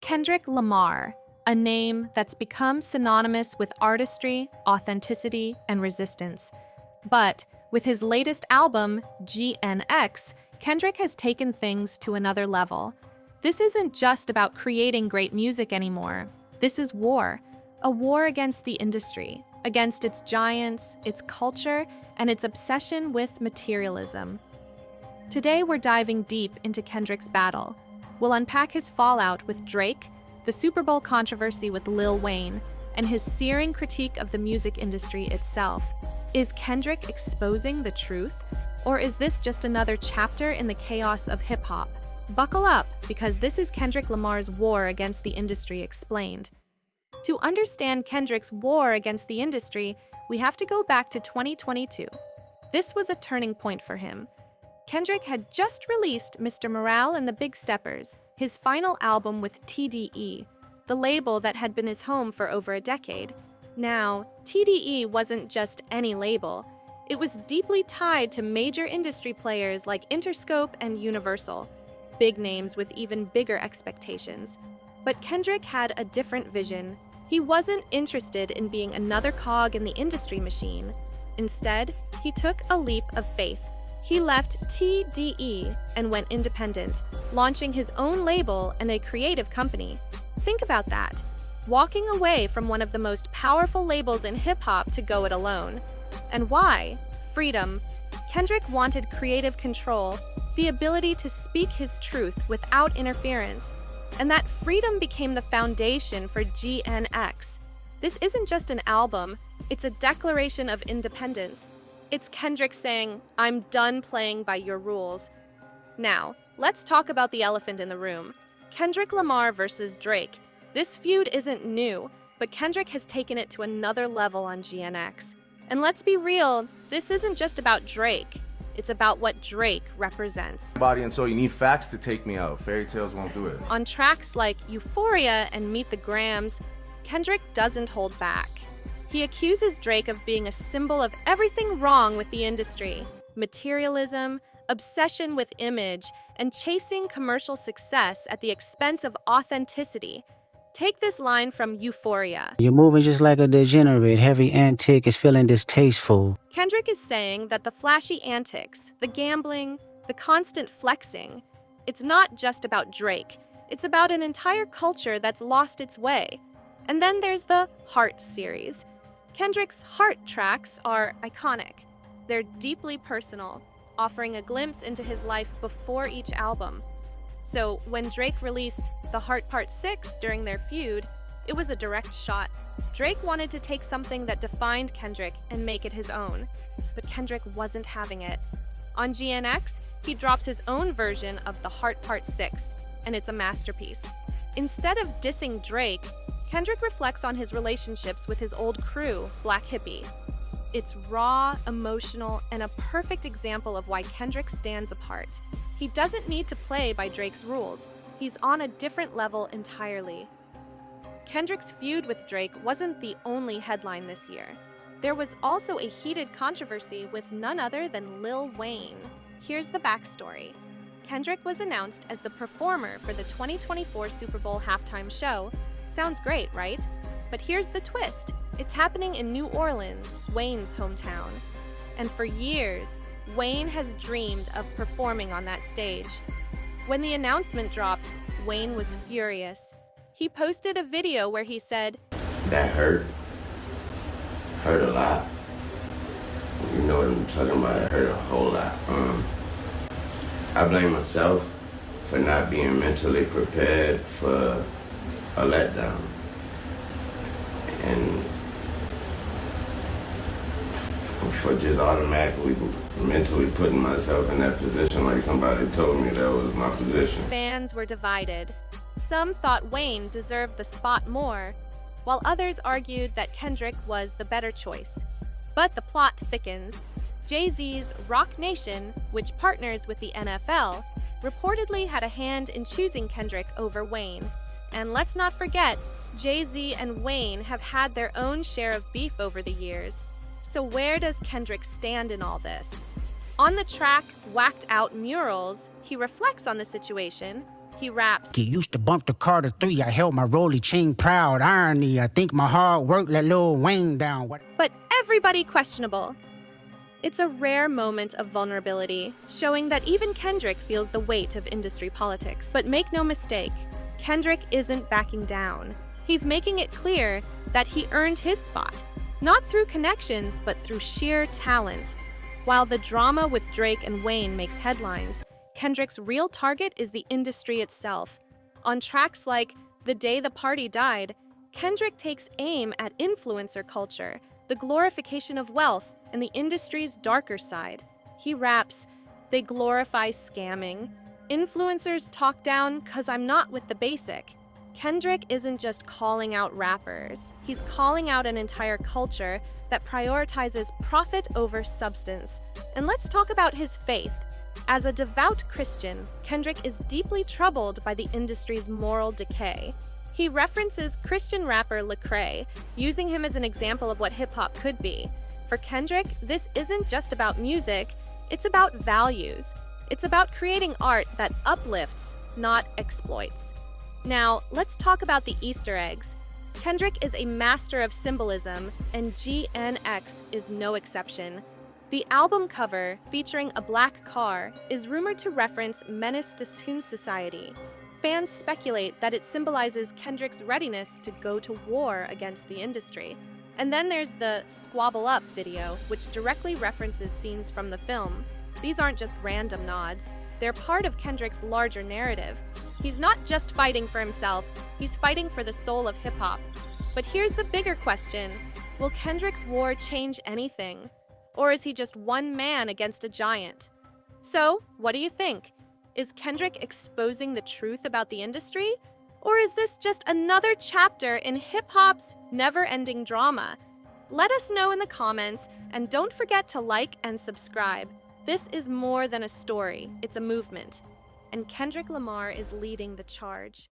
Kendrick Lamar, a name that's become synonymous with artistry, authenticity, and resistance. But with his latest album, GNX, Kendrick has taken things to another level. This isn't just about creating great music anymore. This is war. A war against the industry, against its giants, its culture, and its obsession with materialism. Today we're diving deep into Kendrick's battle. We'll unpack his fallout with Drake, the Super Bowl controversy with Lil Wayne, and his searing critique of the music industry itself. Is Kendrick exposing the truth? Or is this just another chapter in the chaos of hip-hop? Buckle up, because this is Kendrick Lamar's war against the industry explained. To understand Kendrick's war against the industry, we have to go back to 2022. This was a turning point for him. Kendrick had just released Mr. Morale and the Big Steppers, his final album with TDE, the label that had been his home for over a decade. Now, TDE wasn't just any label. It was deeply tied to major industry players like Interscope and Universal, big names with even bigger expectations. But Kendrick had a different vision. He wasn't interested in being another cog in the industry machine. Instead, he took a leap of faith. He left TDE and went independent, launching his own label and a creative company. Think about that. Walking away from one of the most powerful labels in hip-hop to go it alone. And why? Freedom. Kendrick wanted creative control, the ability to speak his truth without interference. And that freedom became the foundation for GNX. This isn't just an album, it's a declaration of independence. It's Kendrick saying, "I'm done playing by your rules." Now, let's talk about the elephant in the room. Kendrick Lamar versus Drake. This feud isn't new, but Kendrick has taken it to another level on GNX. And let's be real, this isn't just about Drake. It's about what Drake represents. And so you need facts to take me out. Fairy tales won't do it. On tracks like Euphoria and Meet the Grams, Kendrick doesn't hold back. He accuses Drake of being a symbol of everything wrong with the industry: materialism, obsession with image, and chasing commercial success at the expense of authenticity. Take this line from Euphoria. "You're moving just like a degenerate. Heavy antic is feeling distasteful." Kendrick is saying that the flashy antics, the gambling, the constant flexing, it's not just about Drake. It's about an entire culture that's lost its way. And then there's the Heart series. Kendrick's Heart tracks are iconic. They're deeply personal, offering a glimpse into his life before each album. So when Drake released The Heart Part 6 during their feud, it was a direct shot. Drake wanted to take something that defined Kendrick and make it his own, but Kendrick wasn't having it. On GNX, he drops his own version of The Heart Part 6, and it's a masterpiece. Instead of dissing Drake, Kendrick reflects on his relationships with his old crew, Black Hippie. It's raw, emotional, and a perfect example of why Kendrick stands apart. He doesn't need to play by Drake's rules. He's on a different level entirely. Kendrick's feud with Drake wasn't the only headline this year. There was also a heated controversy with none other than Lil Wayne. Here's the backstory. Kendrick was announced as the performer for the 2024 Super Bowl halftime show. Sounds great, right? But here's the twist. It's happening in New Orleans, Wayne's hometown. And for years, Wayne has dreamed of performing on that stage. When the announcement dropped, Wayne was furious. He posted a video where he said, "That hurt. Hurt a lot. You know what I'm talking about? It hurt a whole lot. I blame myself for not being mentally prepared for a letdown. And for just automatically mentally putting myself in that position like somebody told me that was my position." Fans were divided. Some thought Wayne deserved the spot more, while others argued that Kendrick was the better choice. But the plot thickens. Jay-Z's Rock Nation, which partners with the NFL, reportedly had a hand in choosing Kendrick over Wayne. And let's not forget, Jay-Z and Wayne have had their own share of beef over the years. So where does Kendrick stand in all this? On the track Whacked Out Murals, he reflects on the situation. he raps, He used to bump the Carter 3. I held my rolly chain proud. Irony, I think my hard work let Lil Wayne down. but everybody questionable. It's a rare moment of vulnerability, showing that even Kendrick feels the weight of industry politics. But make no mistake, Kendrick isn't backing down. He's making it clear that he earned his spot, not through connections, but through sheer talent. While the drama with Drake and Wayne makes headlines, Kendrick's real target is the industry itself. On tracks like The Day the Party Died, Kendrick takes aim at influencer culture, the glorification of wealth, and the industry's darker side. He raps, "They glorify scamming. Influencers talk down 'cause I'm not with the basic." Kendrick isn't just calling out rappers. He's calling out an entire culture that prioritizes profit over substance. And let's talk about his faith. As a devout Christian, Kendrick is deeply troubled by the industry's moral decay. He references Christian rapper Lecrae, using him as an example of what hip-hop could be. For Kendrick, this isn't just about music, it's about values. It's about creating art that uplifts, not exploits. Now, let's talk about the Easter eggs. Kendrick is a master of symbolism, and GNX is no exception. The album cover, featuring a black car, is rumored to reference Menace to Society. Fans speculate that it symbolizes Kendrick's readiness to go to war against the industry. And then there's the Squabble Up video, which directly references scenes from the film. These aren't just random nods, they're part of Kendrick's larger narrative. He's not just fighting for himself, he's fighting for the soul of hip-hop. But here's the bigger question: will Kendrick's war change anything? Or is he just one man against a giant? So, what do you think? Is Kendrick exposing the truth about the industry? Or is this just another chapter in hip-hop's never-ending drama? Let us know in the comments, and don't forget to like and subscribe. This is more than a story, it's a movement. And Kendrick Lamar is leading the charge.